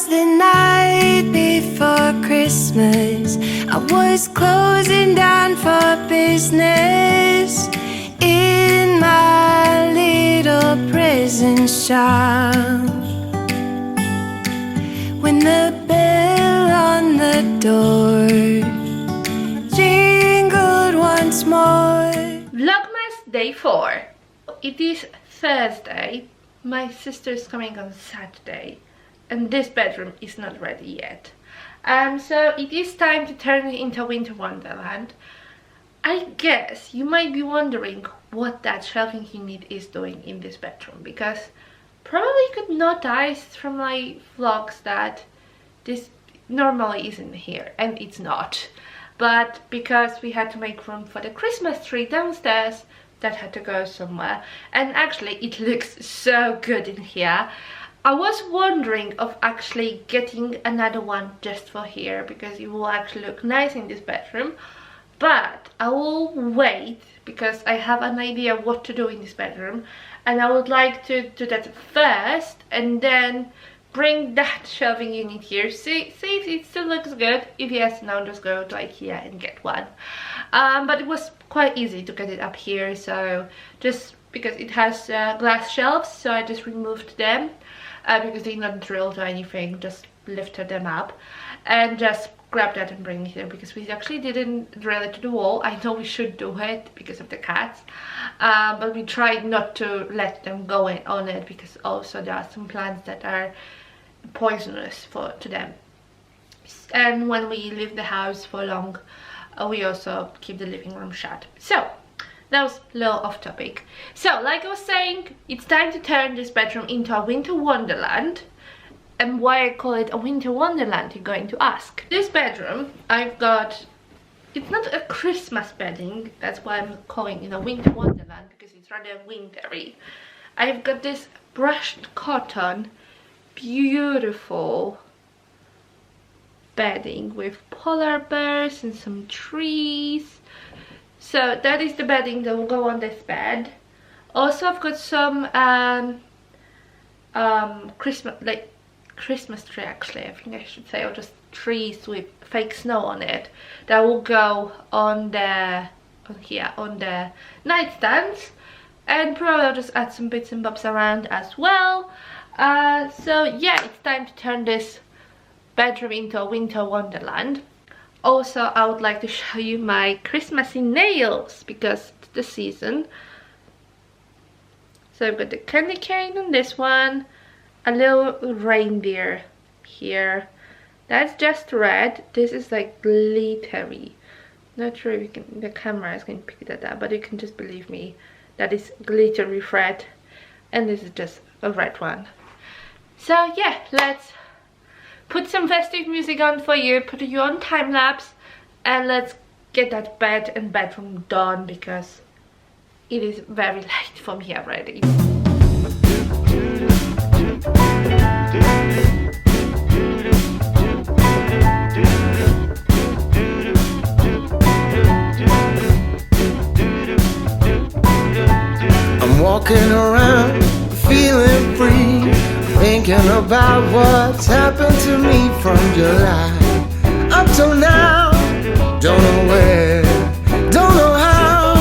the night before Christmas. I was closing down for business in my little prison shop, when the bell on the door jingled once more. Vlogmas day 4. It is Thursday. My sister's coming on Saturday and this bedroom is not ready yet. So it is time to turn it into winter wonderland. I guess you might be wondering what that shelving unit is doing in this bedroom, because probably you could notice from my vlogs that this normally isn't here, and it's not. But because we had to make room for the Christmas tree downstairs, that had to go somewhere. And actually it looks so good in here. I was wondering of actually getting another one just for here, because it will actually look nice in this bedroom. But I will wait, because I have an idea of what to do in this bedroom, and I would like to do that first and then bring that shelving unit here. See if it still looks good. If yes, now just go to IKEA and get one. But it was quite easy to get it up here, so just because it has glass shelves, so I just removed them because they're not drilled or anything, just lifted them up and just grab that and bring it here, because we actually didn't drill it to the wall. I know we should do it because of the cats, but we tried not to let them go in on it, because also there are some plants that are poisonous to them, and when we leave the house for long, we also keep the living room shut. So that was a little off topic. So like I was saying, it's time to turn this bedroom into a winter wonderland. And why I call it a winter wonderland, you're going to ask. This bedroom, I've got, it's not a Christmas bedding, that's why I'm calling it a winter wonderland, because it's rather wintry. I've got this brushed cotton, beautiful bedding with polar bears and some trees. So that is the bedding that will go on this bed. Also I've got some Christmas tree, actually I think I should say, or just trees with fake snow on it, that will go on the nightstands, and probably I'll just add some bits and bobs around as well. So yeah, it's time to turn this bedroom into a winter wonderland. Also I would like to show you my Christmassy nails, because it's the season. So I've got the candy cane on this one, a little reindeer here, that's just red. This is like glittery, not sure if the camera is going to pick that up, but you can just believe me, that is glittery thread, and this is just a red one. So yeah, let's put some festive music on for you, put you on time lapse, and let's get that bed and bedroom done, because it is very late for me already. I'm walking around feeling free, thinking about what's happened to me from July up till now. Don't know where, don't know how.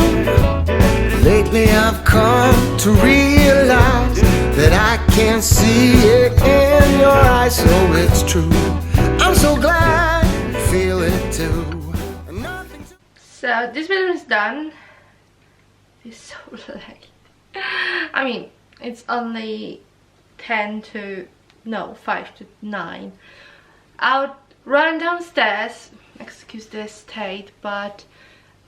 Lately I've come to realize that I can see it in your eyes, so it's true. I'm so glad you feel it too. So this video is done. It's so late. I mean, it's only 5 to 9. I'll run downstairs, excuse the state, but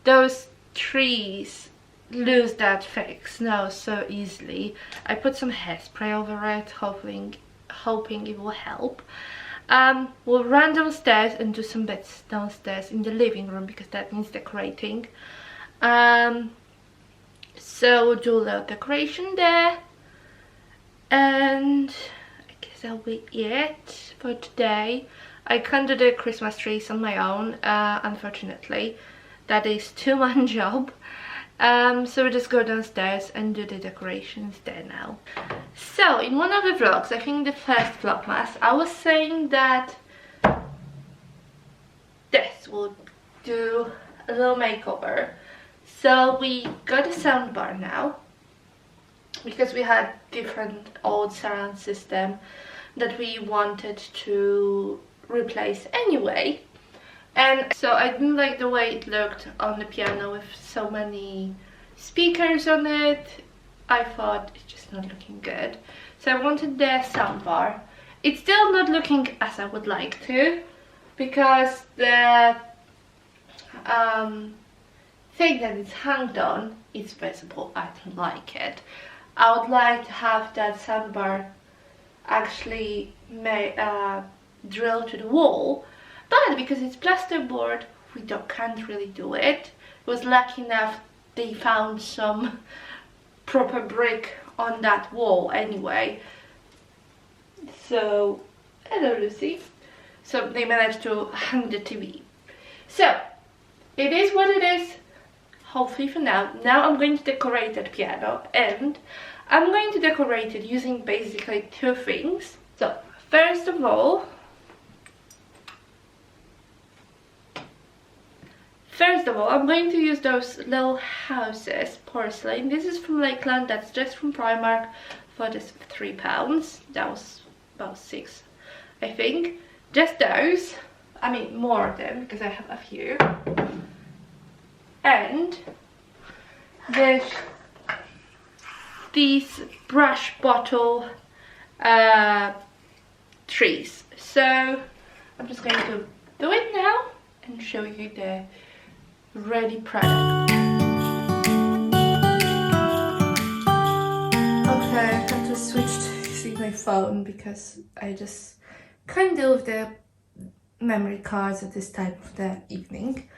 those trees lose that fake snow so easily. I put some hairspray over it, hoping it will help. We'll run downstairs and do some bits downstairs in the living room, because that needs decorating. So we'll do a little decoration there, and I guess that'll be it for today. I can't do the Christmas trees on my own, unfortunately. That is two-man job. So we'll just go downstairs and do the decorations there now. So in one of the vlogs, I think the first vlogmas, I was saying that this would do a little makeover. So we got a soundbar now, because we had different old surround system that we wanted to replace anyway. And so I didn't like the way it looked on the piano with so many speakers on it. I thought it's just not looking good. So I wanted the soundbar. It's still not looking as I would like to, because the thing that it's hung on is visible. I don't like it. I would like to have that soundbar actually drilled to the wall, but because it's plasterboard, we can't really do it. Was lucky enough they found some proper brick on that wall anyway. So, hello Lucy. So they managed to hang the TV. So, it is what it is, hopefully for now. Now I'm going to decorate that piano, and I'm going to decorate it using basically two things. So, first of all, I'm going to use those little houses porcelain. This is from Lakeland, that's just from Primark for just £3. That was about 6, I think. Just those. I mean, more of them because I have a few. And there's these brush bottle trees. So I'm just going to do it now and show you the ready product. Okay, I have to switch to using my phone because I just can't deal with the memory cards at this time of the evening.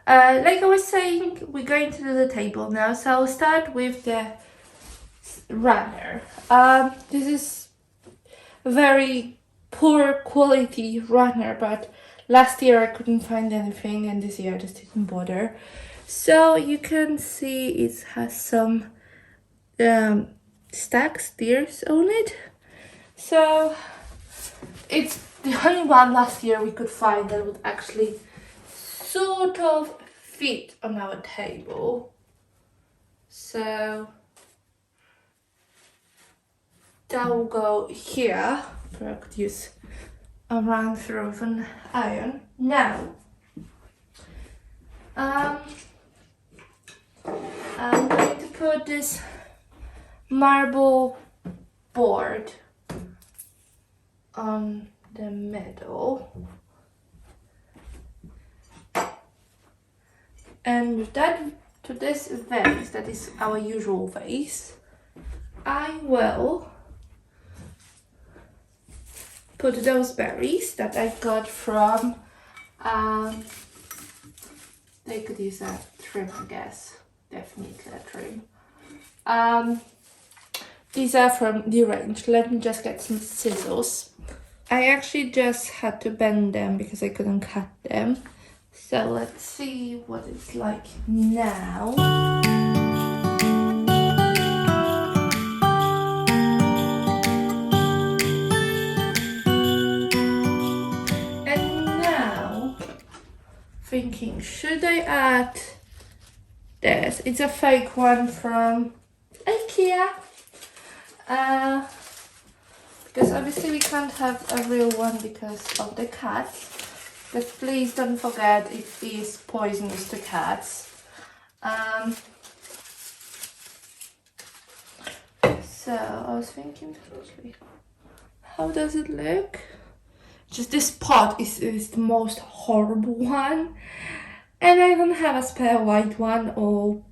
Like I was saying, we're going to do the table now, so I'll start with the runner. This is a very poor quality runner, but last year I couldn't find anything, and this year I just didn't bother. So you can see it has some steers on it. So it's the only one last year we could find that would actually sort of fit on our table. So that will go here, but I could use a run through of an iron. Now I'm going to put this marble board on the middle, and with that, to this vase, that is our usual vase, I will put those berries that I got from, they could use a trim, I guess, definitely a trim. These are from the range. Let me just get some scissors. I actually just had to bend them because I couldn't cut them. So let's see what it's like now. And now, thinking, should I add this? It's a fake one from IKEA. Because obviously we can't have a real one because of the cats. But please don't forget it is poisonous to cats. So I was thinking, how does it look? Just this pot is the most horrible one. And I don't have a spare white one or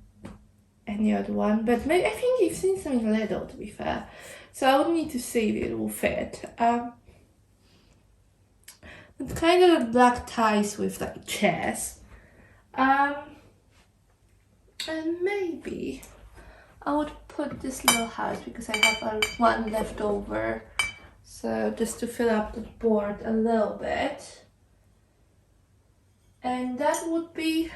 any other one, but maybe I think you've seen something little, to be fair. So I would need to see if it will fit. It's kind of black ties with like chairs. And maybe I would put this little house because I have one left over. So just to fill up the board a little bit. And that would be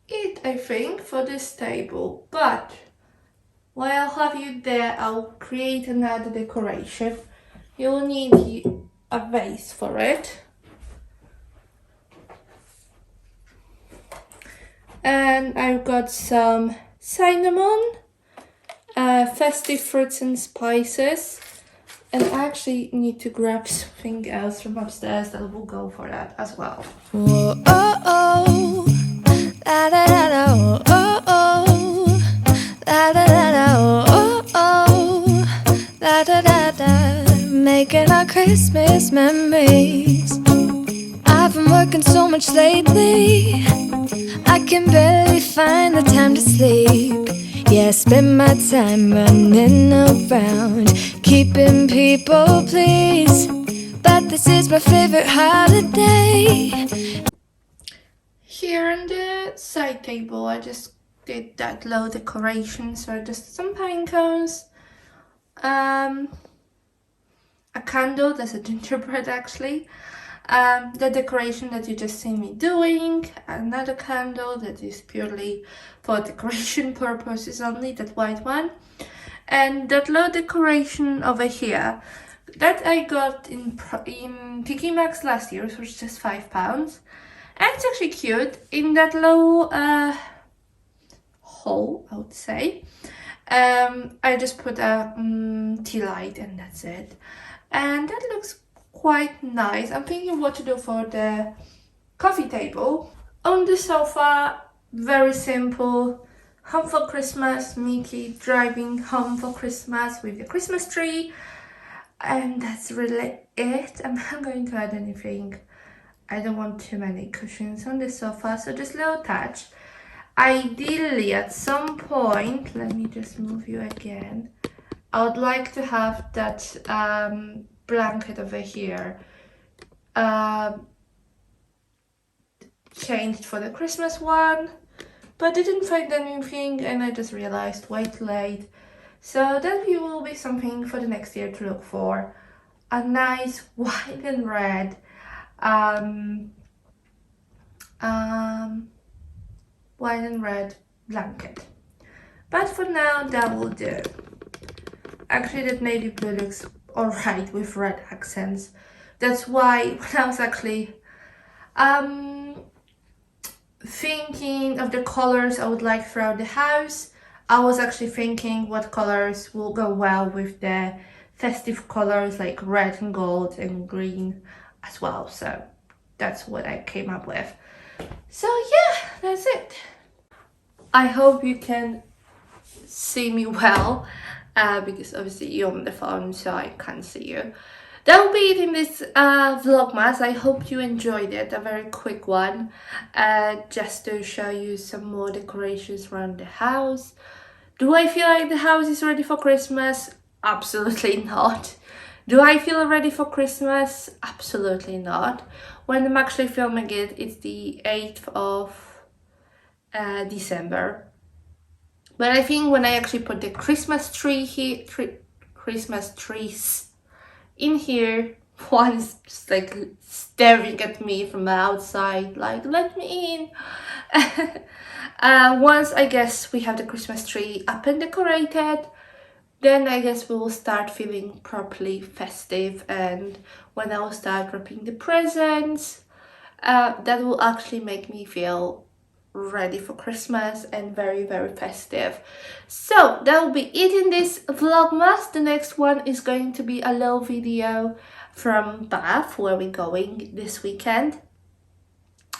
it, I think, for this table. But while I have you there, I'll create another decoration. You'll need a vase for it. And I've got some cinnamon, festive fruits and spices. And I actually need to grab something else from upstairs that will go for that as well. Whoa, oh, oh. La da da da, oh, oh, oh. La da da da, oh, oh, oh. La da da da. Making our Christmas memories. I've been working so much lately, I can barely find the time to sleep. Yeah, I spend my time running around, keeping people pleased. But this is my favorite holiday. Here on the side table, I just did that low decoration. So just some pine cones, a candle, that's a gingerbread actually. The decoration that you just see me doing, another candle that is purely for decoration purposes only, that white one, and that low decoration over here that I got in TK Maxx last year, which was just £5, and it's actually cute in that low hole, I would say. I just put a tea light and that's it, and that looks quite nice. I'm thinking what to do for the coffee table. On the sofa, very simple. Home for Christmas, Mickey driving home for Christmas with the Christmas tree. And that's really it. I'm not going to add anything. I don't want too many cushions on the sofa, so just a little touch. Ideally, at some point, let me just move you again. I would like to have that blanket over here changed for the Christmas one, but didn't find anything, and I just realized way too late. So that will be something for the next year to look for. A nice white and red blanket. But for now, that will do. Actually, that navy blue looks alright with red accents. That's why when I was actually thinking of the colors I would like throughout the house, I was actually thinking what colors will go well with the festive colors like red and gold and green as well. So that's what I came up with. So yeah, that's it. I hope you can see me well. Because obviously you're on the phone, so I can't see you. That will be it in this vlogmas. I hope you enjoyed it, a very quick one, just to show you some more decorations around the house. Do I feel like the house is ready for Christmas? Absolutely not. Do I feel ready for Christmas? Absolutely not. When I'm actually filming it, it's the 8th of December. But I think when I actually put the Christmas tree here, Christmas trees in here, one is just like staring at me from the outside, like, let me in. Once I guess we have the Christmas tree up and decorated, then I guess we will start feeling properly festive, and when I will start wrapping the presents, that will actually make me feel ready for Christmas and very, very festive. So that will be it in this vlogmas. The next one is going to be a little video from Bath, where we're going this weekend.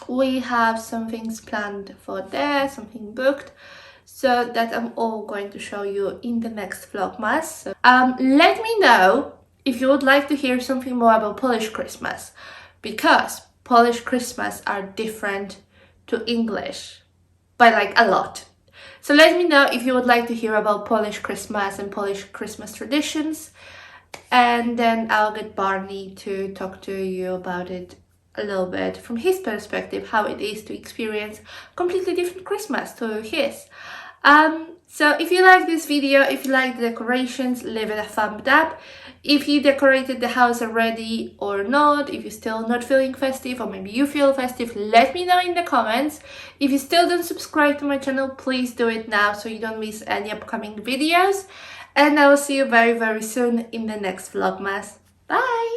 We have some things planned for there, something booked, so that I'm all going to show you in the next vlogmas. So, let me know if you would like to hear something more about Polish Christmas, because Polish Christmas are different to English by like a lot. So let me know if you would like to hear about Polish Christmas and Polish Christmas traditions, and then I'll get Barney to talk to you about it a little bit from his perspective, how it is to experience completely different Christmas to his. So if you like this video, if you like the decorations, leave it a thumbs up. If you decorated the house already or not, if you're still not feeling festive, or maybe you feel festive, let me know in the comments. If you still don't subscribe to my channel, please do it now so you don't miss any upcoming videos. And I will see you very, very soon in the next Vlogmas. Bye!